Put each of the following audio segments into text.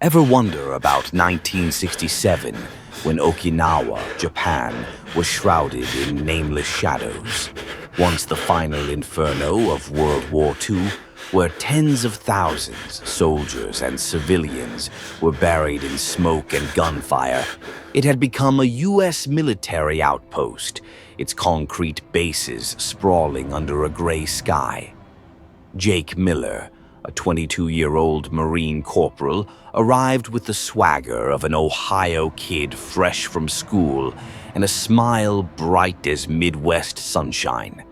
Ever wonder about 1967, when Okinawa, Japan, was shrouded in nameless shadows? Once the final inferno of World War II, where tens of thousands, soldiers and civilians, were buried in smoke and gunfire, it had become a U.S. military outpost, its concrete bases sprawling under a gray sky. Jake Miller, a 22-year-old Marine corporal, arrived with the swagger of an Ohio kid fresh from school and a smile bright as Midwest sunshine.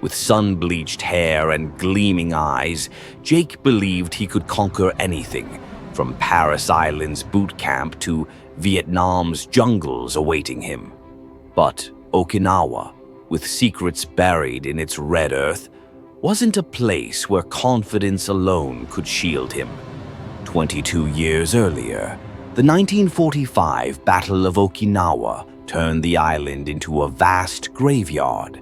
With sun-bleached hair and gleaming eyes, Jake believed he could conquer anything, from Paris Island's boot camp to Vietnam's jungles awaiting him. But Okinawa, with secrets buried in its red earth, wasn't a place where confidence alone could shield him. 22 years earlier, the 1945 Battle of Okinawa turned the island into a vast graveyard.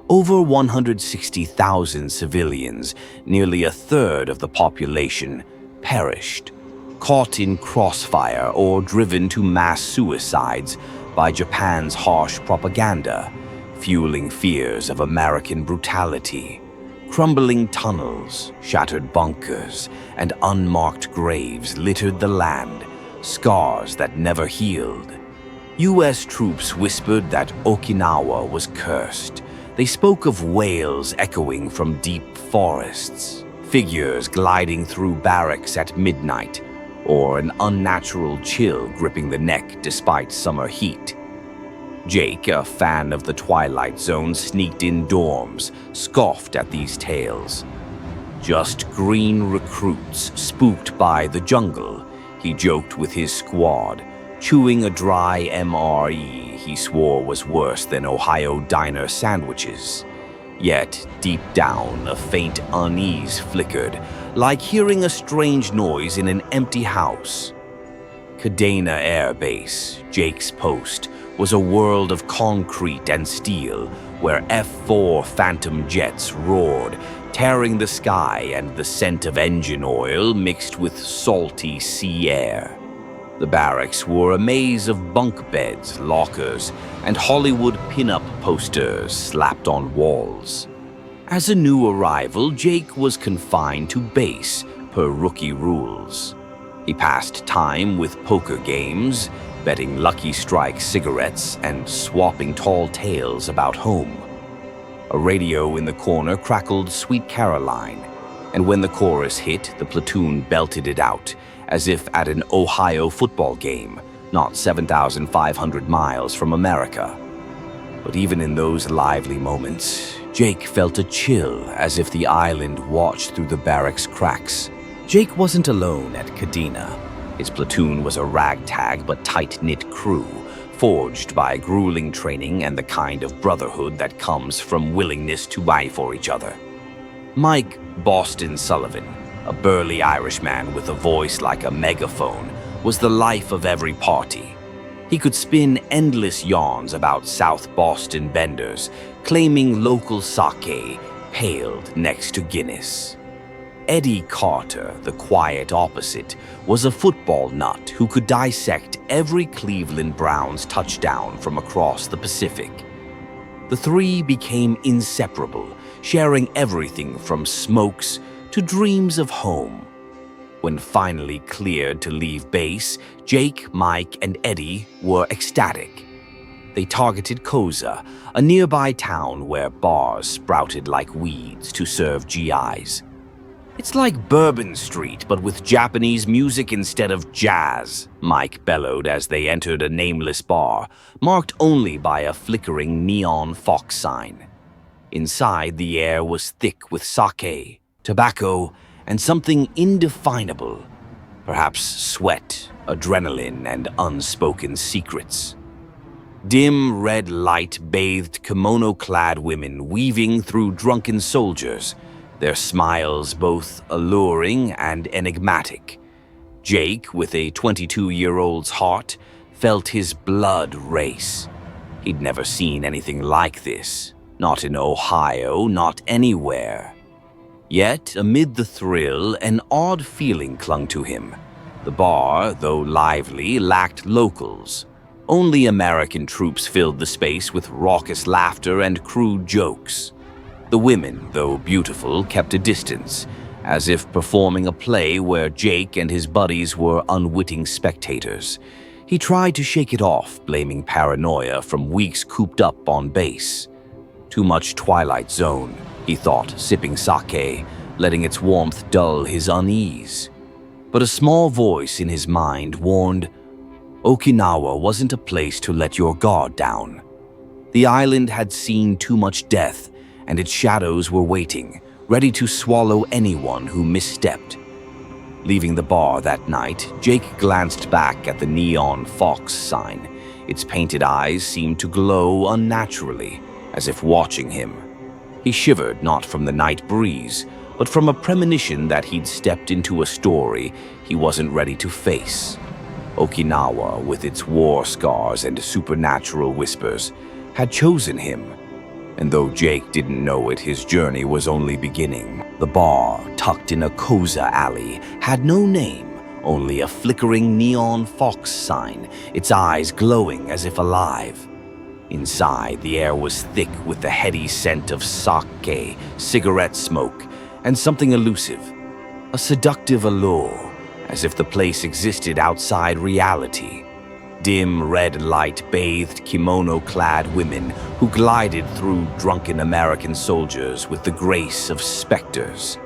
Over 160,000 civilians, nearly a third of the population, perished, caught in crossfire or driven to mass suicides by Japan's harsh propaganda, fueling fears of American brutality. Crumbling tunnels, shattered bunkers, and unmarked graves littered the land, scars that never healed. U.S. troops whispered that Okinawa was cursed. They spoke of wails echoing from deep forests, figures gliding through barracks at midnight, or an unnatural chill gripping the neck despite summer heat. Jake, a fan of the Twilight Zone, sneaked in dorms, scoffed at these tales. Just green recruits spooked by the jungle, he joked with his squad, chewing a dry MRE he swore was worse than Ohio diner sandwiches. Yet, deep down, a faint unease flickered, like hearing a strange noise in an empty house. Kadena Air Base, Jake's post, was a world of concrete and steel where F-4 Phantom jets roared, tearing the sky and the scent of engine oil mixed with salty sea air. The barracks were a maze of bunk beds, lockers, and Hollywood pin-up posters slapped on walls. As a new arrival, Jake was confined to base per rookie rules. He passed time with poker games, betting Lucky Strike cigarettes, and swapping tall tales about home. A radio in the corner crackled Sweet Caroline, and when the chorus hit, the platoon belted it out, as if at an Ohio football game, not 7,500 miles from America. But even in those lively moments, Jake felt a chill as if the island watched through the barracks cracks. Jake wasn't alone at Kadena. His platoon was a ragtag but tight-knit crew, forged by grueling training and the kind of brotherhood that comes from willingness to die for each other. Mike Boston Sullivan, a burly Irishman with a voice like a megaphone, was the life of every party. He could spin endless yarns about South Boston benders, claiming local sake paled next to Guinness. Eddie Carter, the quiet opposite, was a football nut who could dissect every Cleveland Browns touchdown from across the Pacific. The three became inseparable, sharing everything from smokes to dreams of home. When finally cleared to leave base, Jake, Mike, and Eddie were ecstatic. They targeted Koza, a nearby town where bars sprouted like weeds to serve GIs. "It's like Bourbon Street, but with Japanese music instead of jazz," Mike bellowed as they entered a nameless bar, marked only by a flickering neon fox sign. Inside, the air was thick with sake, tobacco, and something indefinable. Perhaps sweat, adrenaline, and unspoken secrets. Dim red light bathed kimono-clad women weaving through drunken soldiers, their smiles both alluring and enigmatic. Jake, with a 22-year-old's heart, felt his blood race. He'd never seen anything like this. Not in Ohio, not anywhere. Yet, amid the thrill, an odd feeling clung to him. The bar, though lively, lacked locals. Only American troops filled the space with raucous laughter and crude jokes. The women, though beautiful, kept a distance, as if performing a play where Jake and his buddies were unwitting spectators. He tried to shake it off, blaming paranoia from weeks cooped up on base. Too much Twilight Zone, he thought, sipping sake, letting its warmth dull his unease. But a small voice in his mind warned, Okinawa wasn't a place to let your guard down. The island had seen too much death, and its shadows were waiting, ready to swallow anyone who misstepped. Leaving the bar that night, Jake glanced back at the neon fox sign. Its painted eyes seemed to glow unnaturally, as if watching him. He shivered not from the night breeze, but from a premonition that he'd stepped into a story he wasn't ready to face. Okinawa, with its war scars and supernatural whispers, had chosen him. And though Jake didn't know it, his journey was only beginning. The bar, tucked in a Koza alley, had no name, only a flickering neon fox sign, its eyes glowing as if alive. Inside, the air was thick with the heady scent of sake, cigarette smoke, and something elusive, a seductive allure, as if the place existed outside reality. Dim red light-bathed, kimono-clad women who glided through drunken American soldiers with the grace of specters.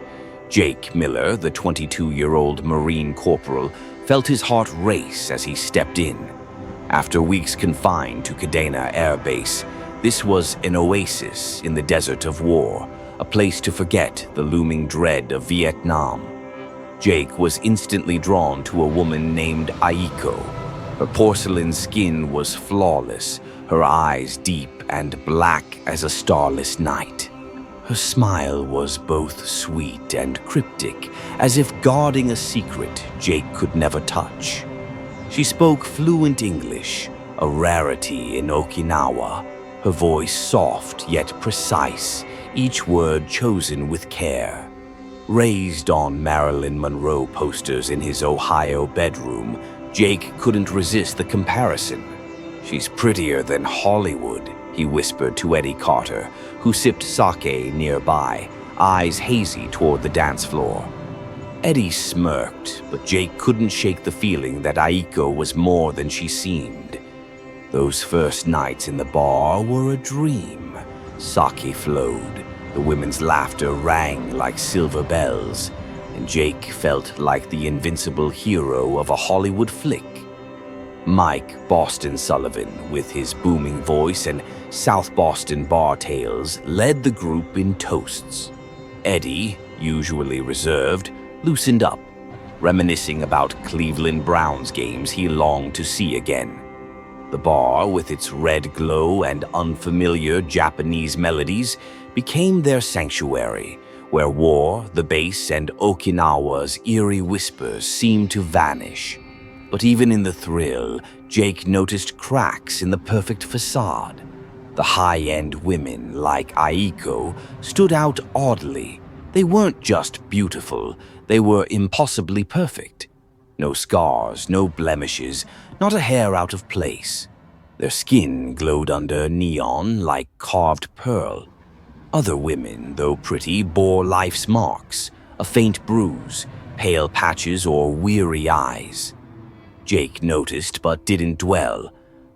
Jake Miller, the 22-year-old Marine corporal, felt his heart race as he stepped in. After weeks confined to Kadena Air Base, this was an oasis in the desert of war, a place to forget the looming dread of Vietnam. Jake was instantly drawn to a woman named Aiko. Her porcelain skin was flawless, her eyes deep and black as a starless night. Her smile was both sweet and cryptic, as if guarding a secret Jake could never touch. She spoke fluent English, a rarity in Okinawa, her voice soft yet precise, each word chosen with care. Raised on Marilyn Monroe posters in his Ohio bedroom, Jake couldn't resist the comparison. She's prettier than Hollywood, he whispered to Eddie Carter, who sipped sake nearby, eyes hazy toward the dance floor. Eddie smirked, but Jake couldn't shake the feeling that Aiko was more than she seemed. Those first nights in the bar were a dream. Sake flowed, the women's laughter rang like silver bells, and Jake felt like the invincible hero of a Hollywood flick. Mike Boston Sullivan, with his booming voice and South Boston bar tales, led the group in toasts. Eddie, usually reserved, loosened up, reminiscing about Cleveland Browns games he longed to see again. The bar, with its red glow and unfamiliar Japanese melodies, became their sanctuary, where war, the base, and Okinawa's eerie whispers seemed to vanish. But even in the thrill, Jake noticed cracks in the perfect facade. The high-end women, like Aiko, stood out oddly. They weren't just beautiful, they were impossibly perfect. No scars, no blemishes, not a hair out of place. Their skin glowed under neon like carved pearl. Other women, though pretty, bore life's marks, a faint bruise, pale patches, or weary eyes. Jake noticed but didn't dwell.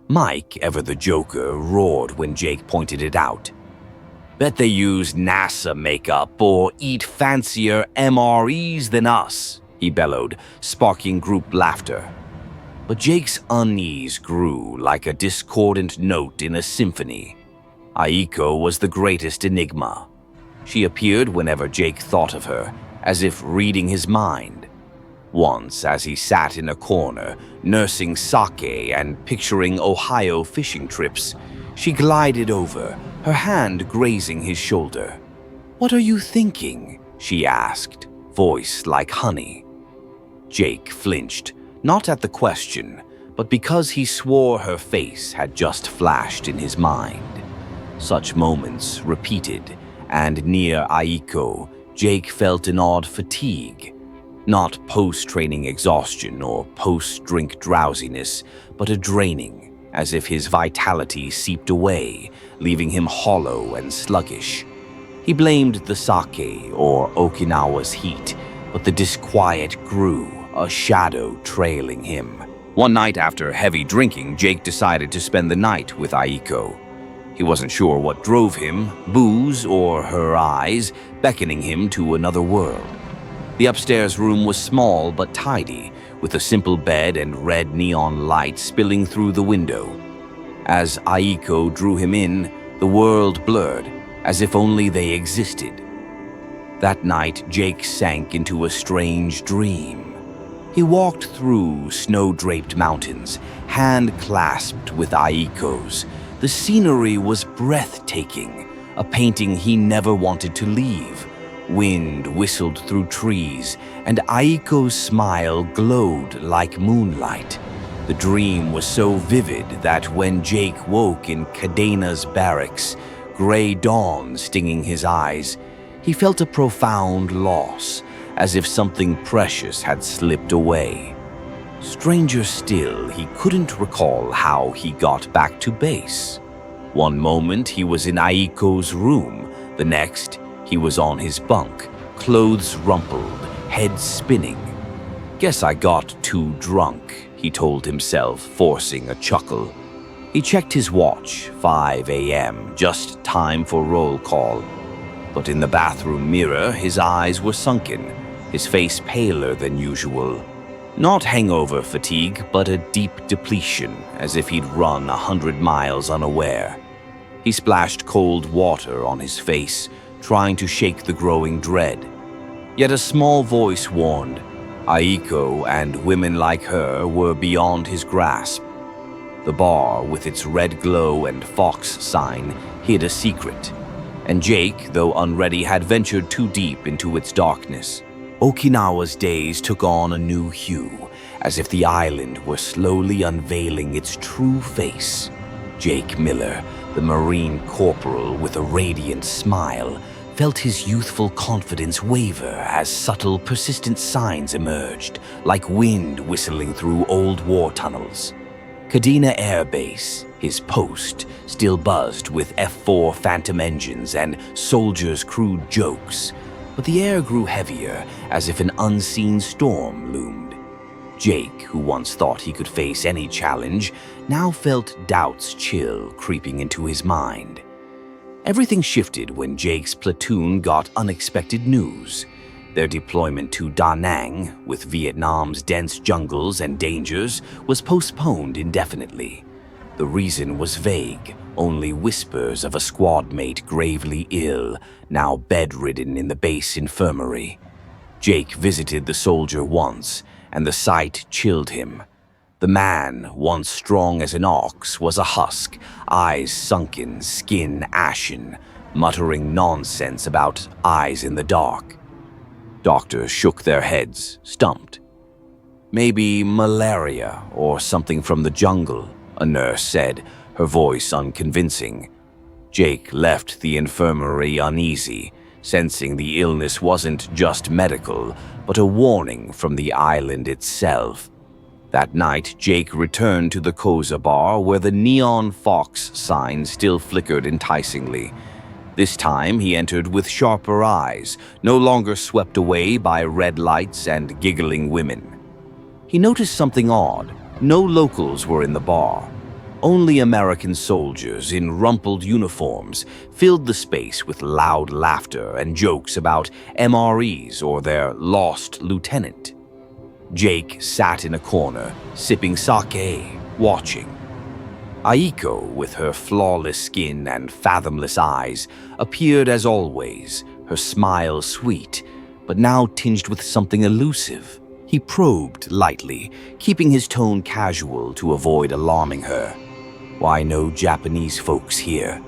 Mike, ever the joker, roared when Jake pointed it out. Bet they use NASA makeup or eat fancier MREs than us, he bellowed, sparking group laughter. But Jake's unease grew like a discordant note in a symphony. Aiko was the greatest enigma. She appeared whenever Jake thought of her, as if reading his mind. Once, as he sat in a corner, nursing sake and picturing Ohio fishing trips, she glided over, her hand grazing his shoulder. "What are you thinking?" she asked, voice like honey. Jake flinched, not at the question, but because he swore her face had just flashed in his mind. Such moments repeated, and near Aiko, Jake felt an odd fatigue. Not post-training exhaustion or post-drink drowsiness, but a draining, as if his vitality seeped away, leaving him hollow and sluggish. He blamed the sake or Okinawa's heat, but the disquiet grew, a shadow trailing him. One night after heavy drinking, Jake decided to spend the night with Aiko. He wasn't sure what drove him, booze or her eyes, beckoning him to another world. The upstairs room was small but tidy, with a simple bed and red neon light spilling through the window. As Aiko drew him in, the world blurred, as if only they existed. That night, Jake sank into a strange dream. He walked through snow-draped mountains, hand-clasped with Aiko's. The scenery was breathtaking, a painting he never wanted to leave. Wind whistled through trees, and Aiko's smile glowed like moonlight. The dream was so vivid that when Jake woke in Kadena's barracks, gray dawn stinging his eyes, he felt a profound loss, as if something precious had slipped away. Stranger still, he couldn't recall how he got back to base. One moment he was in Aiko's room, the next he was on his bunk, clothes rumpled, head spinning. "Guess I got too drunk," he told himself, forcing a chuckle. He checked his watch, 5 a.m., just time for roll call. But in the bathroom mirror, his eyes were sunken, his face paler than usual. Not hangover fatigue, but a deep depletion, as if he'd run 100 miles unaware. He splashed cold water on his face, trying to shake the growing dread. Yet a small voice warned, Aiko and women like her were beyond his grasp. The bar, with its red glow and fox sign, hid a secret, and Jake, though unready, had ventured too deep into its darkness. Okinawa's days took on a new hue, as if the island were slowly unveiling its true face. Jake Miller, the Marine corporal with a radiant smile, felt his youthful confidence waver as subtle, persistent signs emerged, like wind whistling through old war tunnels. Kadena Air Base, his post, still buzzed with F-4 Phantom engines and soldiers' crude jokes, but the air grew heavier, as if an unseen storm loomed. Jake, who once thought he could face any challenge, now felt doubt's chill creeping into his mind. Everything shifted when Jake's platoon got unexpected news. Their deployment to Da Nang, with Vietnam's dense jungles and dangers, was postponed indefinitely. The reason was vague, only whispers of a squad mate gravely ill, now bedridden in the base infirmary. Jake visited the soldier once, and the sight chilled him. The man, once strong as an ox, was a husk, eyes sunken, skin ashen, muttering nonsense about eyes in the dark. Doctors shook their heads, stumped. "Maybe malaria or something from the jungle," a nurse said, her voice unconvincing. Jake left the infirmary uneasy, sensing the illness wasn't just medical, but a warning from the island itself. That night, Jake returned to the Koza bar where the neon fox sign still flickered enticingly. This time, he entered with sharper eyes, no longer swept away by red lights and giggling women. He noticed something odd. No locals were in the bar. Only American soldiers in rumpled uniforms filled the space with loud laughter and jokes about MREs or their lost lieutenant. Jake sat in a corner, sipping sake, watching. Aiko, with her flawless skin and fathomless eyes, appeared as always, her smile sweet, but now tinged with something elusive. He probed lightly, keeping his tone casual to avoid alarming her. "Why no Japanese folks here?"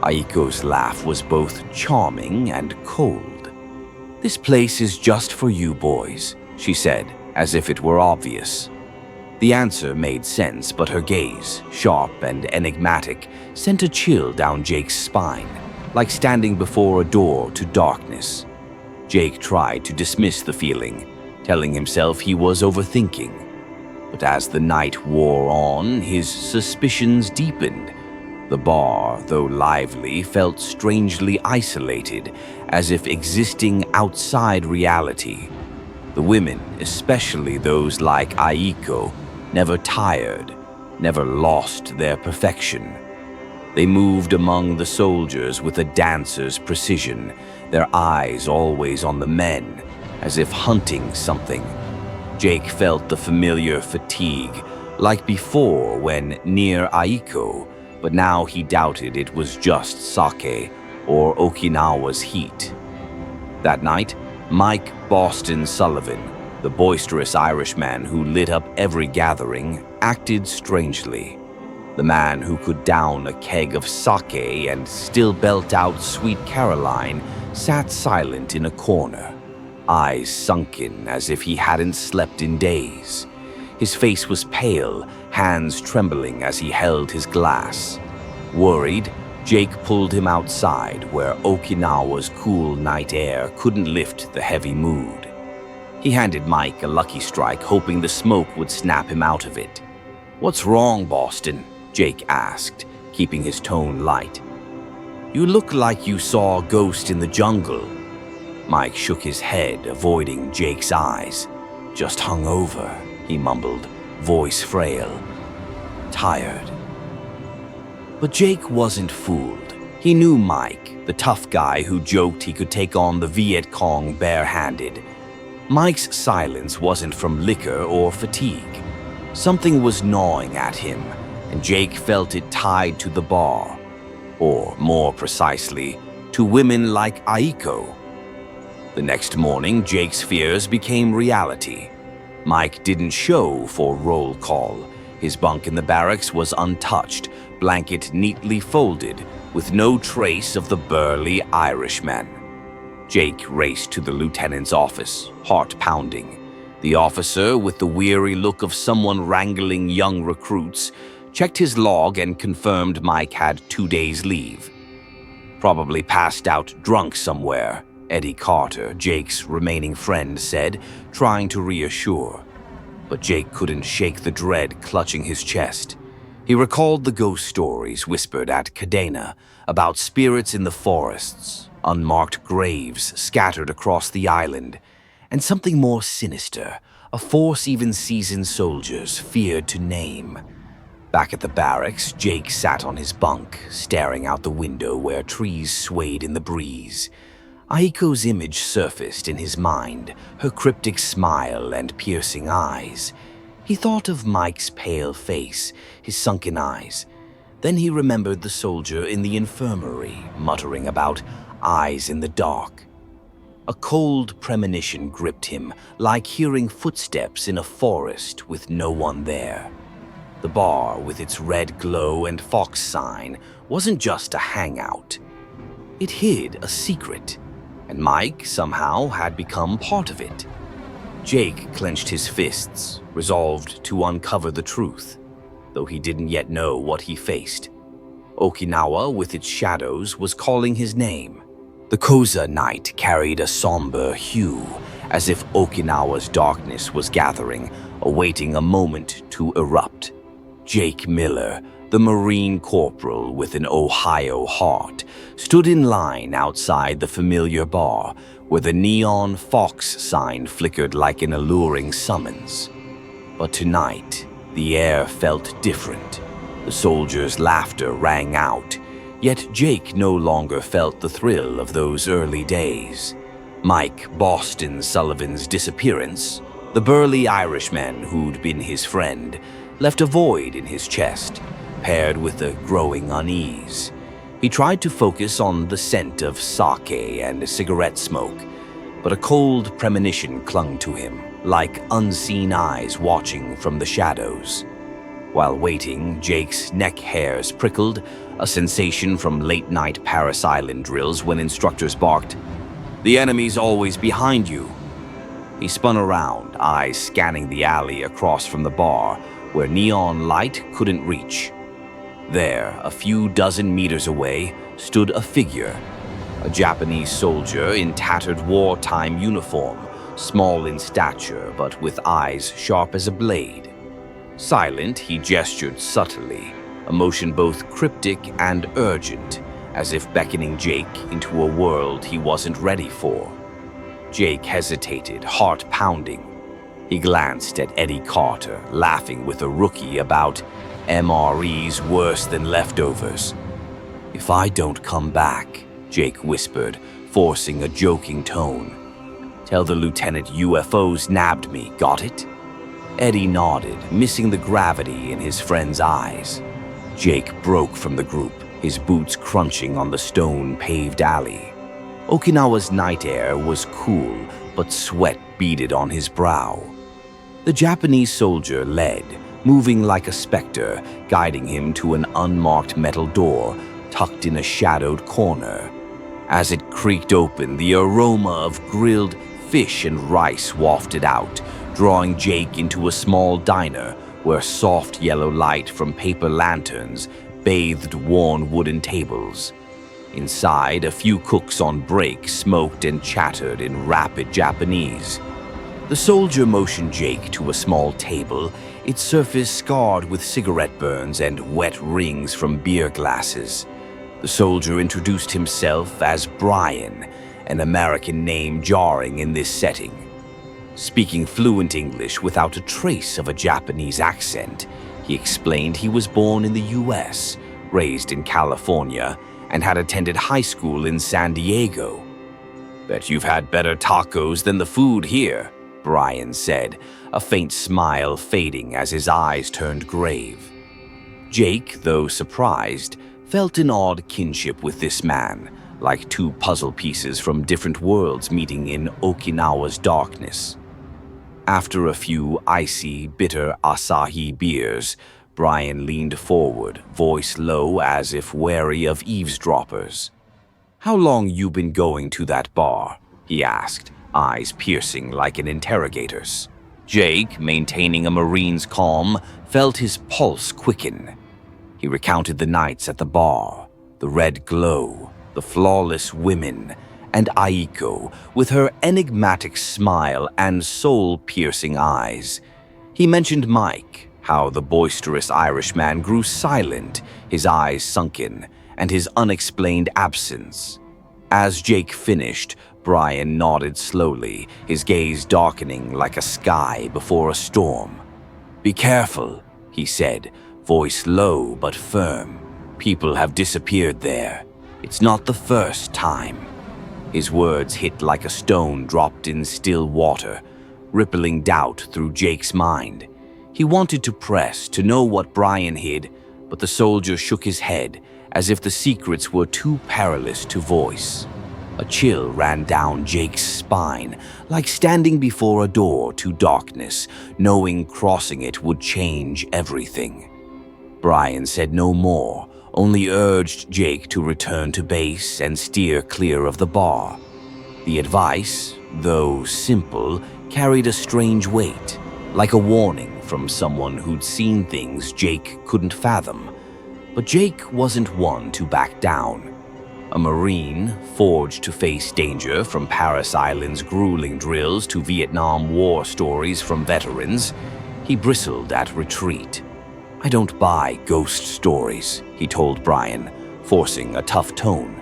Aiko's laugh was both charming and cold. "This place is just for you boys," she said, as if it were obvious. The answer made sense, but her gaze, sharp and enigmatic, sent a chill down Jake's spine, like standing before a door to darkness. Jake tried to dismiss the feeling, telling himself he was overthinking. But as the night wore on, his suspicions deepened. The bar, though lively, felt strangely isolated, as if existing outside reality. The women, especially those like Aiko, never tired, never lost their perfection. They moved among the soldiers with a dancer's precision, their eyes always on the men, as if hunting something. Jake felt the familiar fatigue, like before when near Aiko, but now he doubted it was just sake or Okinawa's heat. That night, Mike Boston Sullivan, the boisterous Irishman who lit up every gathering, acted strangely. The man who could down a keg of sake and still belt out Sweet Caroline sat silent in a corner, eyes sunken as if he hadn't slept in days. His face was pale, hands trembling as he held his glass. Worried, Jake pulled him outside where Okinawa's cool night air couldn't lift the heavy mood. He handed Mike a lucky strike, hoping the smoke would snap him out of it. "What's wrong, Boston?" Jake asked, keeping his tone light. "You look like you saw a ghost in the jungle." Mike shook his head, avoiding Jake's eyes. "Just hungover," he mumbled, voice frail. "Tired." But Jake wasn't fooled. He knew Mike, the tough guy who joked he could take on the Viet Cong barehanded. Mike's silence wasn't from liquor or fatigue. Something was gnawing at him, and Jake felt it tied to the bar. Or, more precisely, to women like Aiko. The next morning, Jake's fears became reality. Mike didn't show for roll call. His bunk in the barracks was untouched, blanket neatly folded, with no trace of the burly Irishman. Jake raced to the lieutenant's office, heart pounding. The officer, with the weary look of someone wrangling young recruits, checked his log and confirmed Mike had 2 days leave. "Probably passed out drunk somewhere," Eddie Carter, Jake's remaining friend, said, trying to reassure. But Jake couldn't shake the dread clutching his chest. He recalled the ghost stories whispered at Cadena about spirits in the forests, unmarked graves scattered across the island, and something more sinister, a force even seasoned soldiers feared to name. Back at the barracks, Jake sat on his bunk, staring out the window where trees swayed in the breeze. Aiko's image surfaced in his mind, her cryptic smile and piercing eyes. He thought of Mike's pale face, his sunken eyes. Then he remembered the soldier in the infirmary, muttering about eyes in the dark. A cold premonition gripped him, like hearing footsteps in a forest with no one there. The bar, with its red glow and fox sign, wasn't just a hangout. It hid a secret, and Mike somehow had become part of it. Jake clenched his fists, resolved to uncover the truth, though he didn't yet know what he faced. Okinawa, with its shadows, was calling his name. The Koza night carried a somber hue, as if Okinawa's darkness was gathering, awaiting a moment to erupt. Jake Miller, the Marine corporal with an Ohio heart, stood in line outside the familiar bar, where the neon fox sign flickered like an alluring summons. But tonight, the air felt different. The soldiers' laughter rang out, yet Jake no longer felt the thrill of those early days. Mike Boston Sullivan's disappearance, the burly Irishman who'd been his friend, left a void in his chest, paired with a growing unease. He tried to focus on the scent of sake and cigarette smoke, but a cold premonition clung to him, like unseen eyes watching from the shadows. While waiting, Jake's neck hairs prickled, a sensation from late-night Paris Island drills when instructors barked, "The enemy's always behind you." He spun around, eyes scanning the alley across from the bar, where neon light couldn't reach. There, a few dozen meters away, stood a figure, a Japanese soldier in tattered wartime uniform, small in stature but with eyes sharp as a blade. Silent, he gestured subtly, a motion both cryptic and urgent, as if beckoning Jake into a world he wasn't ready for. Jake hesitated, heart pounding. He glanced at Eddie Carter, laughing with a rookie about MREs worse than leftovers. "If I don't come back," Jake whispered, forcing a joking tone, "tell the lieutenant UFOs nabbed me, got it?" Eddie nodded, missing the gravity in his friend's eyes. Jake broke from the group, his boots crunching on the stone-paved alley. Okinawa's night air was cool, but sweat beaded on his brow. The Japanese soldier led, moving like a specter, guiding him to an unmarked metal door tucked in a shadowed corner. As it creaked open, the aroma of grilled fish and rice wafted out, drawing Jake into a small diner where soft yellow light from paper lanterns bathed worn wooden tables. Inside, a few cooks on break smoked and chattered in rapid Japanese. The soldier motioned Jake to a small table, its surface scarred with cigarette burns and wet rings from beer glasses. The soldier introduced himself as Brian, an American name jarring in this setting. Speaking fluent English without a trace of a Japanese accent, he explained he was born in the US, raised in California, and had attended high school in San Diego. "Bet you've had better tacos than the food here," Brian said, a faint smile fading as his eyes turned grave. Jake, though surprised, felt an odd kinship with this man, like two puzzle pieces from different worlds meeting in Okinawa's darkness. After a few icy, bitter Asahi beers, Brian leaned forward, voice low as if wary of eavesdroppers. "How long you been going to that bar?" he asked, eyes piercing like an interrogator's. Jake, maintaining a Marine's calm, felt his pulse quicken. He recounted the nights at the bar, the red glow, the flawless women, and Aiko with her enigmatic smile and soul-piercing eyes. He mentioned Mike, how the boisterous Irishman grew silent, his eyes sunken, and his unexplained absence. As Jake finished, Brian nodded slowly, his gaze darkening like a sky before a storm. "Be careful," he said, voice low but firm. "People have disappeared there. It's not the first time." His words hit like a stone dropped in still water, rippling doubt through Jake's mind. He wanted to press, to know what Brian hid, but the soldier shook his head, as if the secrets were too perilous to voice. A chill ran down Jake's spine, like standing before a door to darkness, knowing crossing it would change everything. Brian said no more, only urged Jake to return to base and steer clear of the bar. The advice, though simple, carried a strange weight, like a warning from someone who'd seen things Jake couldn't fathom. But Jake wasn't one to back down. A Marine, forged to face danger from Paris Island's grueling drills to Vietnam War stories from veterans, he bristled at retreat. "I don't buy ghost stories," he told Brian, forcing a tough tone.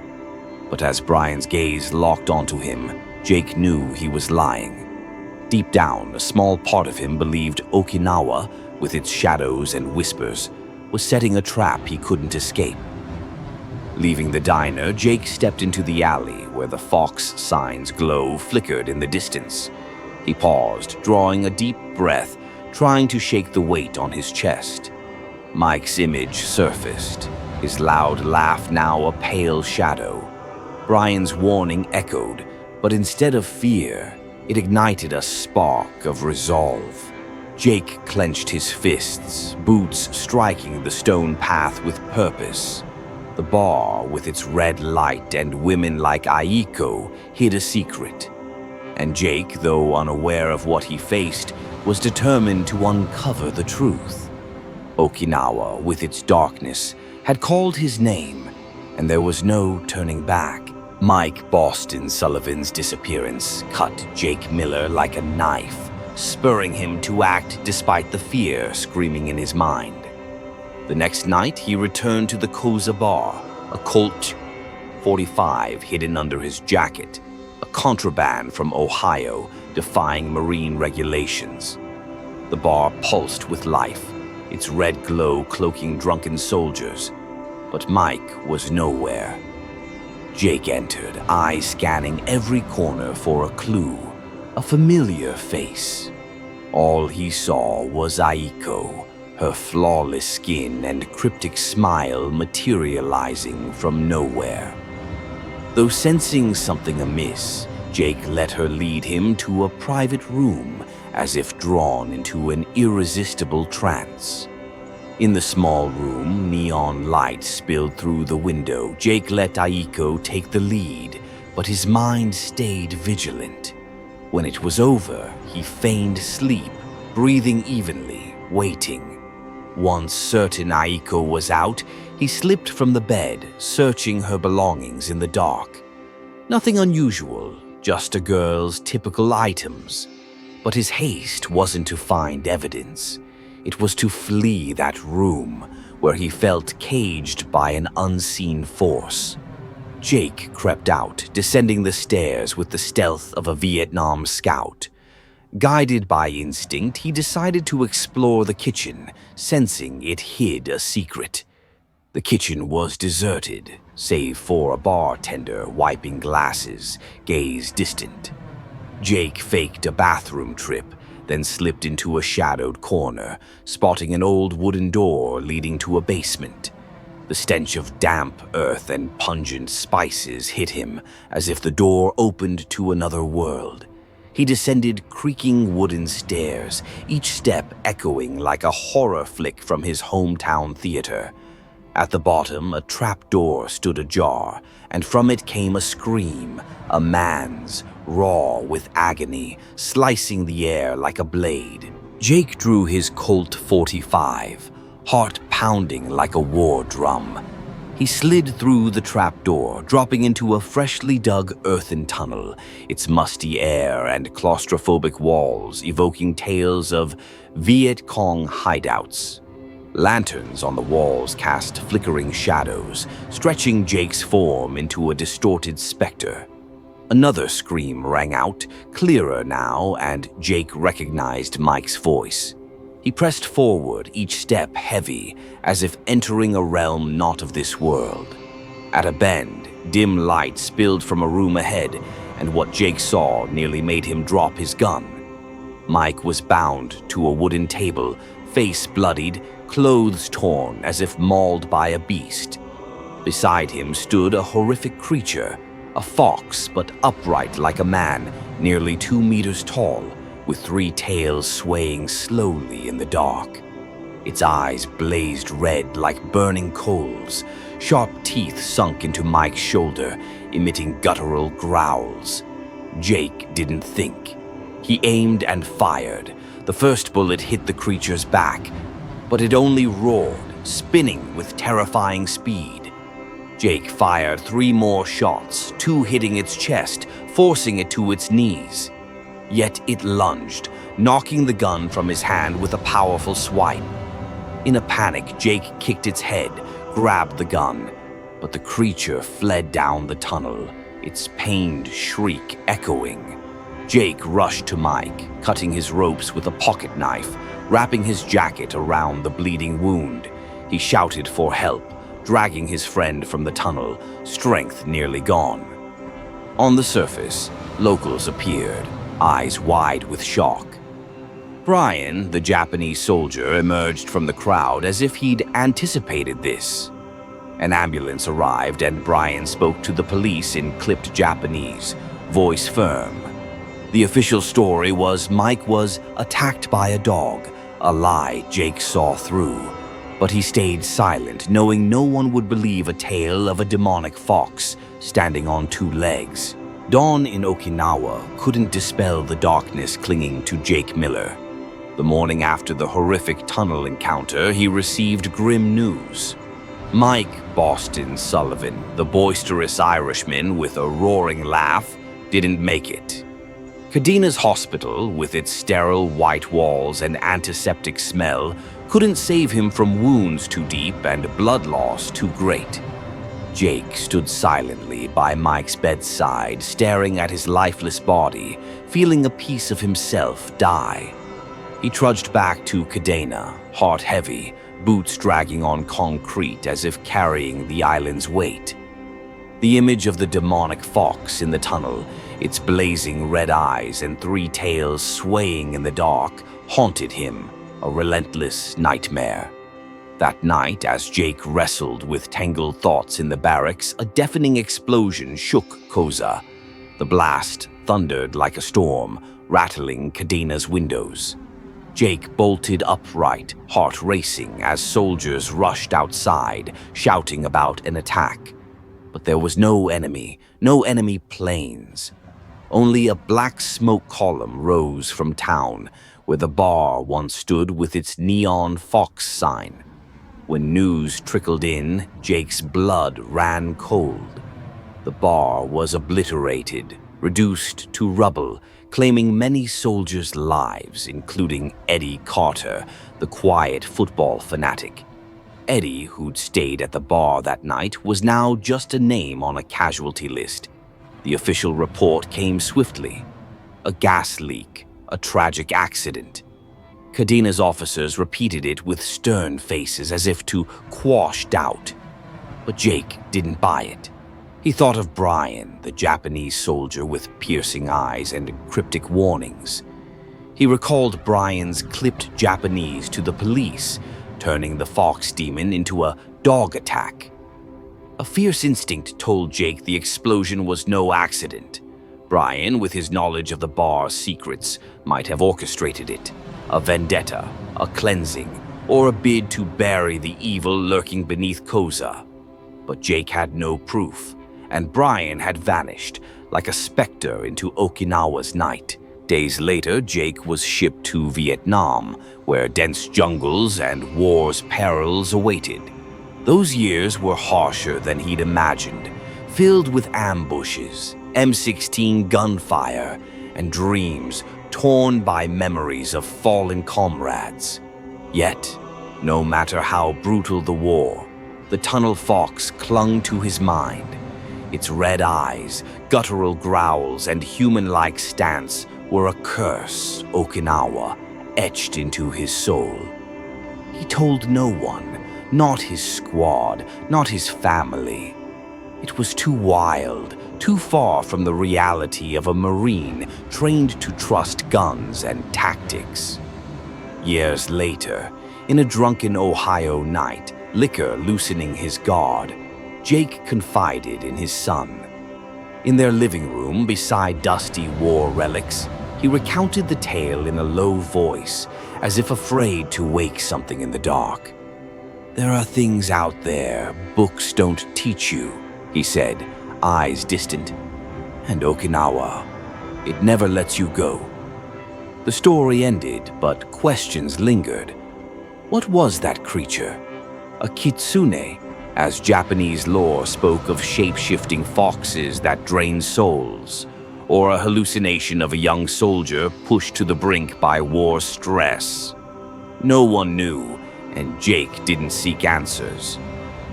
But as Brian's gaze locked onto him, Jake knew he was lying. Deep down, a small part of him believed Okinawa, with its shadows and whispers, was setting a trap he couldn't escape. Leaving the diner, Jake stepped into the alley where the Fox sign's glow flickered in the distance. He paused, drawing a deep breath, trying to shake the weight on his chest. Mike's image surfaced, his loud laugh now a pale shadow. Brian's warning echoed, but instead of fear, it ignited a spark of resolve. Jake clenched his fists, boots striking the stone path with purpose. The bar, with its red light and women like Aiko, hid a secret. And Jake, though unaware of what he faced, was determined to uncover the truth. Okinawa, with its darkness, had called his name, and there was no turning back. Mike Boston Sullivan's disappearance cut Jake Miller like a knife, spurring him to act despite the fear screaming in his mind. The next night, he returned to the Koza bar, a Colt .45 hidden under his jacket, a contraband from Ohio defying marine regulations. The bar pulsed with life, its red glow cloaking drunken soldiers, but Mike was nowhere. Jake entered, eyes scanning every corner for a clue, a familiar face. All he saw was Aiko, her flawless skin and cryptic smile materializing from nowhere. Though sensing something amiss, Jake let her lead him to a private room, as if drawn into an irresistible trance. In the small room, neon lights spilled through the window. Jake let Aiko take the lead, but his mind stayed vigilant. When it was over, he feigned sleep, breathing evenly, waiting. Once certain Aiko was out, he slipped from the bed, searching her belongings in the dark. Nothing unusual, just a girl's typical items. But his haste wasn't to find evidence. It was to flee that room, where he felt caged by an unseen force. Jake crept out, descending the stairs with the stealth of a Vietnam scout. Guided by instinct, he decided to explore the kitchen, sensing it hid a secret. The kitchen was deserted, save for a bartender wiping glasses, gaze distant. Jake faked a bathroom trip, then slipped into a shadowed corner, spotting an old wooden door leading to a basement. The stench of damp earth and pungent spices hit him, as if the door opened to another world. He descended creaking wooden stairs, each step echoing like a horror flick from his hometown theater. At the bottom, a trapdoor stood ajar, and from it came a scream, a man's, raw with agony, slicing the air like a blade. Jake drew his Colt .45, heart pounding like a war drum. He slid through the trapdoor, dropping into a freshly dug earthen tunnel, its musty air and claustrophobic walls evoking tales of Viet Cong hideouts. Lanterns on the walls cast flickering shadows, stretching Jake's form into a distorted specter. Another scream rang out, clearer now, and Jake recognized Mike's voice. He pressed forward, each step heavy, as if entering a realm not of this world. At a bend, dim light spilled from a room ahead, and what Jake saw nearly made him drop his gun. Mike was bound to a wooden table, face bloodied, clothes torn as if mauled by a beast. Beside him stood a horrific creature, a fox but upright like a man, nearly 2 meters tall, with 3 tails swaying slowly in the dark. Its eyes blazed red like burning coals, sharp teeth sunk into Mike's shoulder, emitting guttural growls. Jake didn't think. He aimed and fired. The first bullet hit the creature's back, but it only roared, spinning with terrifying speed. Jake fired 3 more shots, 2 hitting its chest, forcing it to its knees. Yet it lunged, knocking the gun from his hand with a powerful swipe. In a panic, Jake kicked its head, grabbed the gun, but the creature fled down the tunnel, its pained shriek echoing. Jake rushed to Mike, cutting his ropes with a pocket knife, wrapping his jacket around the bleeding wound. He shouted for help, dragging his friend from the tunnel, strength nearly gone. On the surface, locals appeared, eyes wide with shock. Brian, the Japanese soldier, emerged from the crowd as if he'd anticipated this. An ambulance arrived and Brian spoke to the police in clipped Japanese, voice firm. The official story was Mike was attacked by a dog, a lie Jake saw through. But he stayed silent, knowing no one would believe a tale of a demonic fox standing on 2 legs. Dawn in Okinawa couldn't dispel the darkness clinging to Jake Miller. The morning after the horrific tunnel encounter, he received grim news. Mike Boston Sullivan, the boisterous Irishman with a roaring laugh, didn't make it. Kadeena's hospital, with its sterile white walls and antiseptic smell, couldn't save him from wounds too deep and blood loss too great. Jake stood silently by Mike's bedside, staring at his lifeless body, feeling a piece of himself die. He trudged back to Kadeena, heart heavy, boots dragging on concrete as if carrying the island's weight. The image of the demonic fox in the tunnel, its blazing red eyes and three tails swaying in the dark, haunted him, a relentless nightmare. That night, as Jake wrestled with tangled thoughts in the barracks, a deafening explosion shook Koza. The blast thundered like a storm, rattling Kadeena's windows. Jake bolted upright, heart racing, as soldiers rushed outside, shouting about an attack. But there was no enemy planes. Only a black smoke column rose from town, where the bar once stood with its neon fox sign. When news trickled in, Jake's blood ran cold. The bar was obliterated, reduced to rubble, claiming many soldiers' lives, including Eddie Carter, the quiet football fanatic. Eddie, who'd stayed at the bar that night, was now just a name on a casualty list. The official report came swiftly. A gas leak, a tragic accident. Kadeena's officers repeated it with stern faces as if to quash doubt. But Jake didn't buy it. He thought of Brian, the Japanese soldier with piercing eyes and cryptic warnings. He recalled Brian's clipped Japanese to the police, turning the fox demon into a dog attack. A fierce instinct told Jake the explosion was no accident. Brian, with his knowledge of the bar's secrets, might have orchestrated it. A vendetta, a cleansing, or a bid to bury the evil lurking beneath Koza. But Jake had no proof, and Brian had vanished like a specter into Okinawa's night. Days later, Jake was shipped to Vietnam, where dense jungles and war's perils awaited. Those years were harsher than he'd imagined, filled with ambushes, M16 gunfire, and dreams torn by memories of fallen comrades. Yet, no matter how brutal the war, the tunnel fox clung to his mind. Its red eyes, guttural growls, and human-like stance were a curse, Okinawa, etched into his soul. He told no one, not his squad, not his family. It was too wild, too far from the reality of a Marine trained to trust guns and tactics. Years later, in a drunken Ohio night, liquor loosening his guard, Jake confided in his son. In their living room beside dusty war relics, he recounted the tale in a low voice, as if afraid to wake something in the dark. "There are things out there books don't teach you," he said, eyes distant. "And Okinawa, it never lets you go." The story ended, but questions lingered. What was that creature? A kitsune, as Japanese lore spoke of shape-shifting foxes that drain souls, or a hallucination of a young soldier pushed to the brink by war stress? No one knew, and Jake didn't seek answers.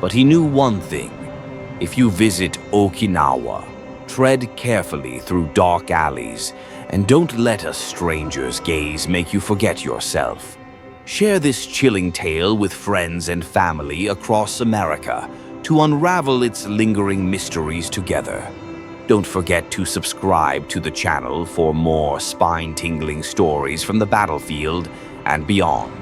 But he knew one thing. If you visit Okinawa, tread carefully through dark alleys, and don't let a stranger's gaze make you forget yourself. Share this chilling tale with friends and family across America to unravel its lingering mysteries together. Don't forget to subscribe to the channel for more spine-tingling stories from the battlefield and beyond.